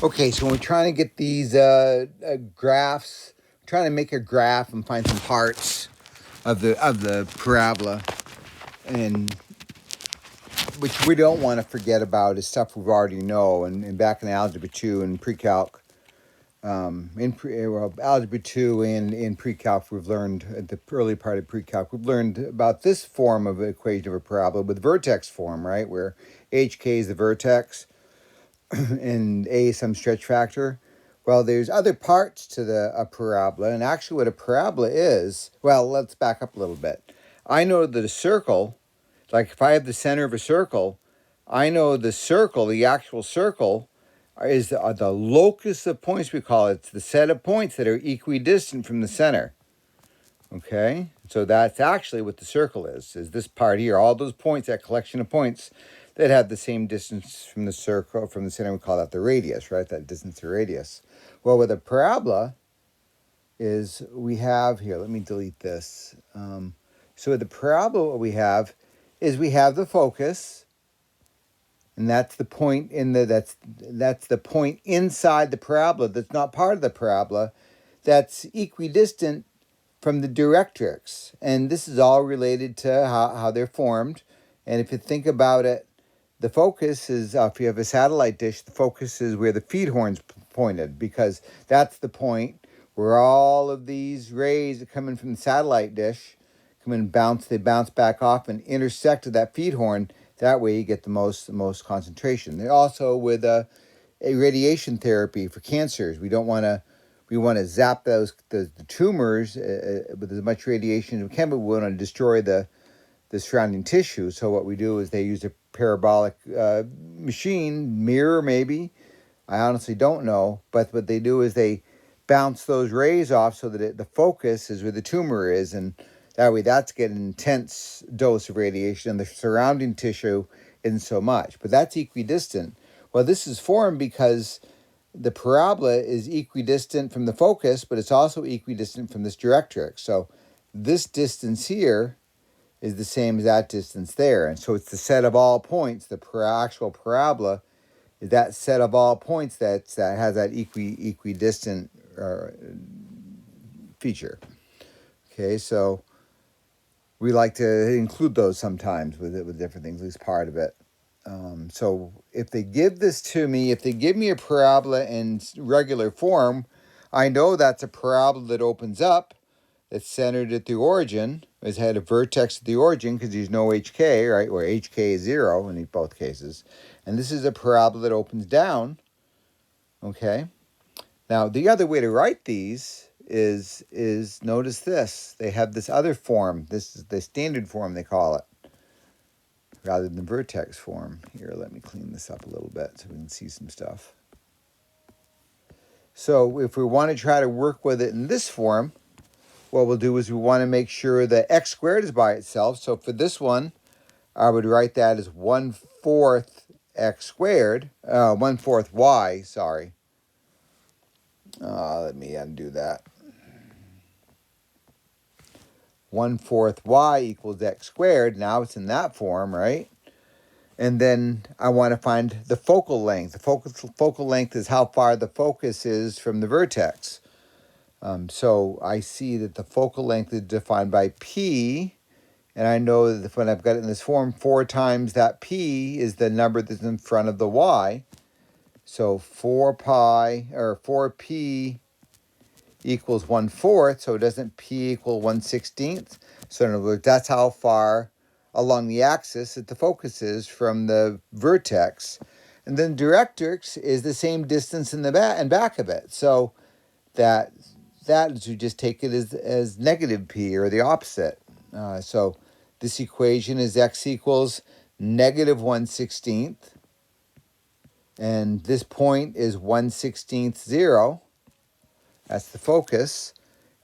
Okay, so we're trying to get these graphs. We're trying to make a graph and find some parts of the parabola, and which we don't want to forget about is stuff we already know. And back in Algebra 2 and Pre-Calc, Algebra 2 and in Pre-Calc, we've learned at the early part of Pre-Calc, we've learned about this form of equation of a parabola with vertex form, right? Where HK is the vertex and A is some stretch factor. Well, there's other parts to a parabola, and actually what a parabola is, well, let's back up a little bit. I know that a circle, like if I have the center of a circle, I know the circle, the actual circle, is the locus of points, we call it. It's the set of points that are equidistant from the center. Okay? So that's actually what the circle is this part here. All those points, that collection of points that have the same distance from the circle, from the center, we call that the radius, right? That distance or radius. Well, with a parabola is we have, here, let me delete this. So with the parabola, what we have is we have the focus, and that's the point that's the point inside the parabola that's not part of the parabola, that's equidistant from the directrix. And this is all related to how they're formed. And if you think about it, the focus is, if you have a satellite dish, the focus is where the feed horn's pointed, because that's the point where all of these rays that come in from the satellite dish come in and bounce back off and intersect with that feed horn. That way you get the most concentration. They're also with a radiation therapy for cancers. We want to zap the tumors with as much radiation as we can, but we want to destroy the surrounding tissue. So what we do is they use a parabolic mirror, maybe. I honestly don't know. But what they do is they bounce those rays off so that the focus is where the tumor is. And that way that's getting an intense dose of radiation, and the surrounding tissue isn't so much. But that's equidistant. Well, this is formed because the parabola is equidistant from the focus, but it's also equidistant from this directrix. So this distance here is the same as that distance there. And so it's the set of all points. The actual parabola is that set of all points that has that equidistant feature. Okay, so we like to include those sometimes with different things, at least part of it. So if they give this to me, if they give me a parabola in regular form, I know that's a parabola that opens up, that's centered at the origin, has had a vertex at the origin because there's no HK, right? Where HK is 0 in both cases. And this is a parabola that opens down, okay? Now, the other way to write these is notice this. They have this other form. This is the standard form, they call it, rather than vertex form. Here, let me clean this up a little bit so we can see some stuff. So if we want to try to work with it in this form, what we'll do is we want to make sure that x squared is by itself. So for this one, I would write that as 1/4 x squared, 1/4 y, sorry. Let me undo that. 1/4 y equals x squared. Now it's in that form, right? And then I want to find the focal length. The focal length is how far the focus is from the vertex. So I see that the focal length is defined by p, and I know that when I've got it in this form, 4 times that p is the number that's in front of the y. So 4p equals 1/4, so doesn't p equal 1/16? So in other words, that's how far along the axis that the focus is from the vertex. And then directrix is the same distance in the back of it. So that is, you just take it as negative p, or the opposite. So this equation is x equals negative 1/16, and this point is 1/16, 0. That's the focus.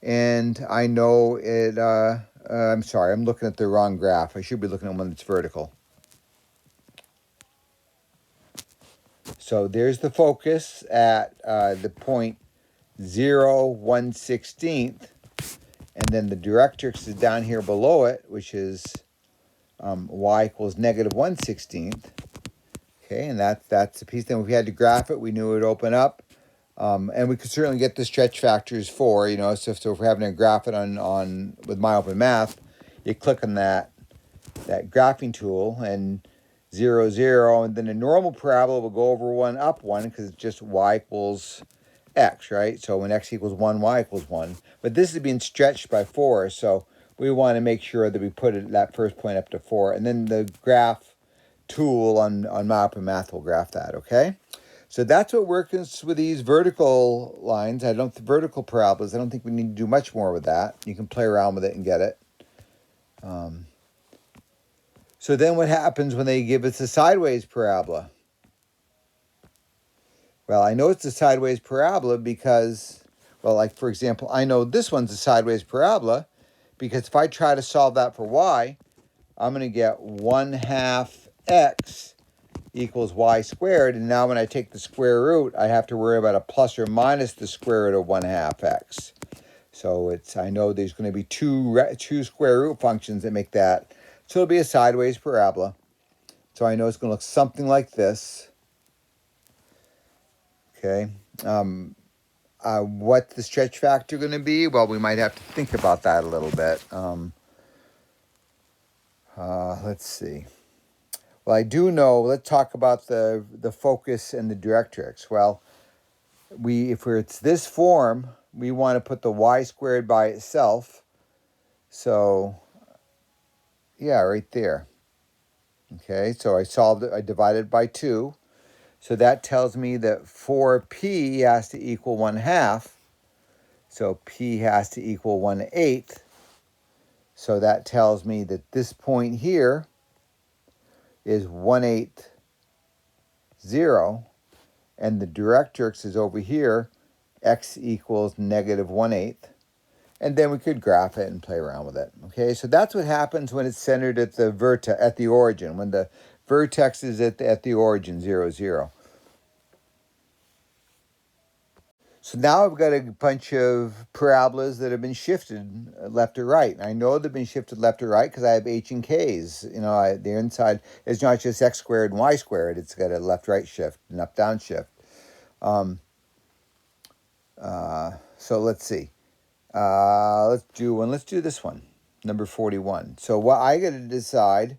And I know it, I'm sorry, I'm looking at the wrong graph. I should be looking at one that's vertical. So there's the focus at the point 0, 1/16. And then the directrix is down here below it, which is y equals negative 1/16. Okay, and that's the piece. Then if we had to graph it, we knew it would open up. And we could certainly get the stretch factors for, so if we're having to graph it on with MyOpenMath, you click on that graphing tool and 0, 0, and then a normal parabola will go over 1, up 1, because it's just y equals x, right? So when x equals 1, y equals 1. But this is being stretched by 4, so we want to make sure that we put that first point up to 4, and then the graph tool on MyOpenMath will graph that, okay? So that's what works with these vertical lines. Vertical parabolas, I don't think we need to do much more with that. You can play around with it and get it. So then what happens when they give us a sideways parabola? Well, I know it's a sideways parabola because, well, like for example, I know this one's a sideways parabola because if I try to solve that for y, I'm going to get 1/2 x equals y squared. And now when I take the square root, I have to worry about a plus or minus the square root of 1/2 x. So I know there's going to be two square root functions that make that. So it'll be a sideways parabola. So I know it's going to look something like this. Okay. What's the stretch factor going to be? Well, we might have to think about that a little bit. Let's see. Well, I do know, let's talk about the focus and the directrix. Well, if it's this form, we want to put the y squared by itself. So, yeah, right there. Okay, so I solved it, I divided by 2. So that tells me that 4p has to equal 1/2. So p has to equal 1/8. So that tells me that this point here is 1/8, 0. And the directrix is over here, x equals -1/8. And then we could graph it and play around with it. Okay, so that's what happens when it's centered at the origin, when the vertex is at the origin, 0, 0. So now I've got a bunch of parabolas that have been shifted left or right. And I know they've been shifted left or right because I have h and k's. They're inside. It's not just x squared and y squared. It's got a left-right shift, an up-down shift. So let's see. Let's do one. Let's do this one, number 41. So what I got to decide.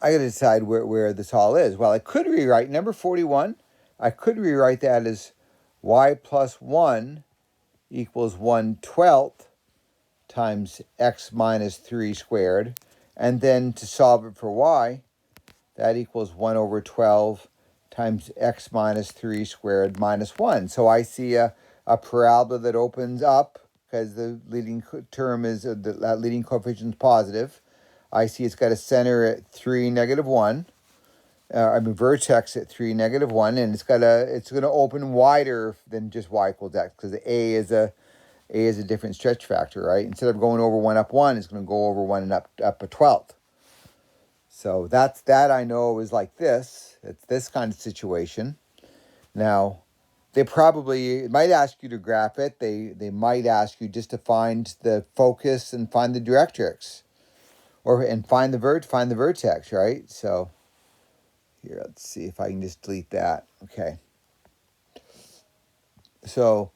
I got to decide where this all is. Well, I could rewrite number 41. I could rewrite that as y plus 1 equals 1/12 times x minus 3 squared. And then to solve it for y, that equals 1/12 times x minus 3 squared minus 1. So I see a parabola that opens up because the leading term is, that leading coefficient is positive. I see it's got a center at 3, -1. Vertex at 3, -1, and it's going to open wider than just y equals x because the a is a different stretch factor, right? Instead of going over 1 up 1, it's going to go over 1 and up 1/12. So that I know is like this. It's this kind of situation. Now, they probably might ask you to graph it. They might ask you just to find the focus and find the directrix. And find the vertex, right? So here, let's see if I can just delete that. Okay. So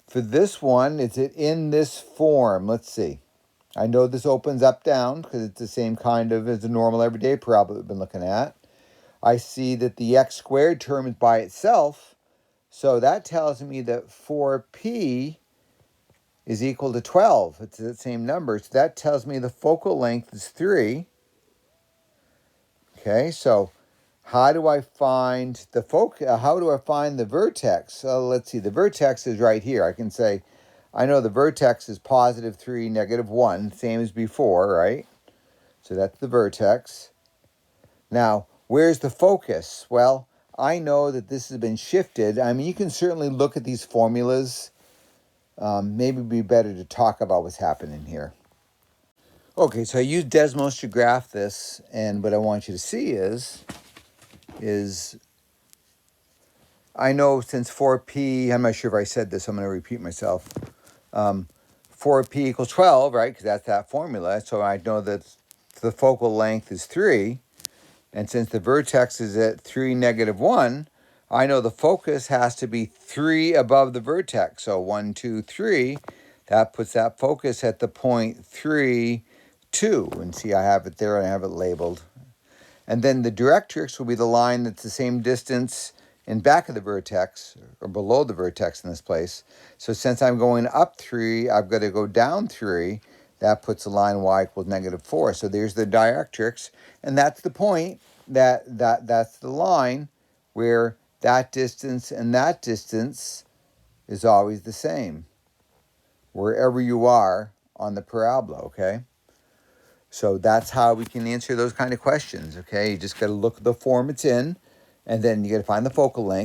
for this one, is it in this form? Let's see. I know this opens up down because it's the same kind of as a normal everyday parabola we've been looking at. I see that the x squared term is by itself. So that tells me that 4p is equal to 12. It's the same number. So that tells me the focal length is 3. Okay, so how do I find how do I find the vertex? Let's see, the vertex is right here. I can say, I know the vertex is +3, -1, same as before, right? So that's the vertex. Now, where's the focus? Well, I know that this has been shifted. I mean, you can certainly look at these formulas. Maybe it'd be better to talk about what's happening here. Okay, so I used Desmos to graph this, and what I want you to see is I know since 4p, I'm not sure if I said this, I'm going to repeat myself. 4p equals 12, right? Because that's that formula. So I know that the focal length is 3. And since the vertex is at 3, -1, I know the focus has to be 3 above the vertex. So 1, 2, 3. That puts that focus at the point 3, 2. And see, I have it there and I have it labeled. And then the directrix will be the line that's the same distance in back of the vertex, or below the vertex in this place. So since I'm going up 3, I've got to go down 3. That puts the line y equals -4. So there's the directrix, and that's the point, that's the line where that distance and that distance is always the same, wherever you are on the parabola, okay? So that's how we can answer those kind of questions, okay? You just got to look at the form it's in, and then you got to find the focal length.